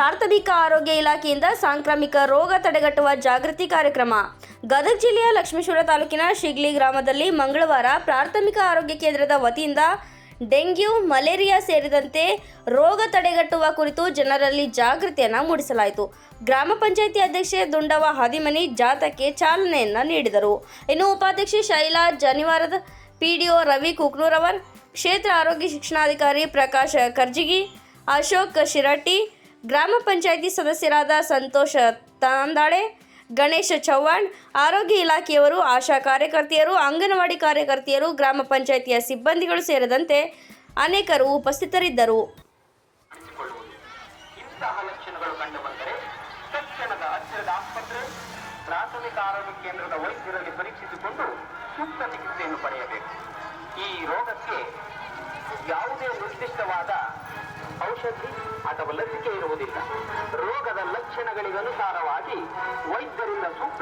ಪ್ರಾಥಮಿಕ ಆರೋಗ್ಯ ಇಲಾಖೆಯಿಂದ ಸಾಂಕ್ರಾಮಿಕ ರೋಗ ತಡೆಗಟ್ಟುವ ಜಾಗೃತಿ ಕಾರ್ಯಕ್ರಮ. ಗದಗ ಜಿಲ್ಲೆಯ ಲಕ್ಷ್ಮೇಶ್ವರ ತಾಲೂಕಿನ ಶಿಗ್ಲಿ ಗ್ರಾಮದಲ್ಲಿ ಮಂಗಳವಾರ ಪ್ರಾಥಮಿಕ ಆರೋಗ್ಯ ಕೇಂದ್ರದ ವತಿಯಿಂದ ಡೆಂಗ್ಯೂ, ಮಲೇರಿಯಾ ಸೇರಿದಂತೆ ರೋಗ ತಡೆಗಟ್ಟುವ ಕುರಿತು ಜನರಲ್ಲಿ ಜಾಗೃತಿಯನ್ನು ಮೂಡಿಸಲಾಯಿತು. ಗ್ರಾಮ ಪಂಚಾಯಿತಿ ಅಧ್ಯಕ್ಷೆ ದುಂಡವ ಹಾದಿಮನಿ ಜಾಥಾಕ್ಕೆ ಚಾಲನೆಯನ್ನು ನೀಡಿದರು. ಇನ್ನು ಉಪಾಧ್ಯಕ್ಷೆ ಶೈಲಾ ಜನಿವಾರದ, ಪಿಡಿಒ ರವಿ ಕುಕ್ನೂರವರ್, ಕ್ಷೇತ್ರ ಆರೋಗ್ಯ ಶಿಕ್ಷಣಾಧಿಕಾರಿ ಪ್ರಕಾಶ್ ಕರ್ಜಿಗಿ, ಅಶೋಕ್ ಶಿರಟ್ಟಿ, ಗ್ರಾಮ ಪಂಚಾಯಿತಿ ಸದಸ್ಯರಾದ ಸಂತೋಷ್ ತಾಂದಾಳೆ, ಗಣೇಶ್ ಚವ್ಹಾಣ್, ಆರೋಗ್ಯ ಇಲಾಖೆಯವರು, ಆಶಾ ಕಾರ್ಯಕರ್ತೆಯರು, ಅಂಗನವಾಡಿ ಕಾರ್ಯಕರ್ತೆಯರು, ಗ್ರಾಮ ಪಂಚಾಯಿತಿಯ ಸಿಬ್ಬಂದಿಗಳು ಸೇರಿದಂತೆ ಅನೇಕರು ಉಪಸ್ಥಿತರಿದ್ದರು. ಇಂತಹ ಲಕ್ಷಣಗಳು ಕಂಡುಬಂದರೆ ತಕ್ಷಣದ ಹತ್ತಿರದ ಆಸ್ಪತ್ರೆ, ಪ್ರಾಥಮಿಕ ಆರೋಗ್ಯ ಕೇಂದ್ರದ ವೈದ್ಯರಲ್ಲಿ ಪರೀಕ್ಷಿಸಿಕೊಂಡು ಸೂಕ್ತ ಚಿಕಿತ್ಸೆಯನ್ನು ಪಡೆಯಬೇಕು. ಈ ರೋಗಕ್ಕೆ ಯಾವುದೇ ನಿರ್ದಿಷ್ಟವಾದ ಔಷಧಿ ಅಥವಾ ಲಸಿಕೆ ಇರುವುದಿಲ್ಲ. ರೋಗದ ಲಕ್ಷಣಗಳಿಗನುಸಾರವಾಗಿ ವೈದ್ಯರಿಂದ ಸೂಕ್ತ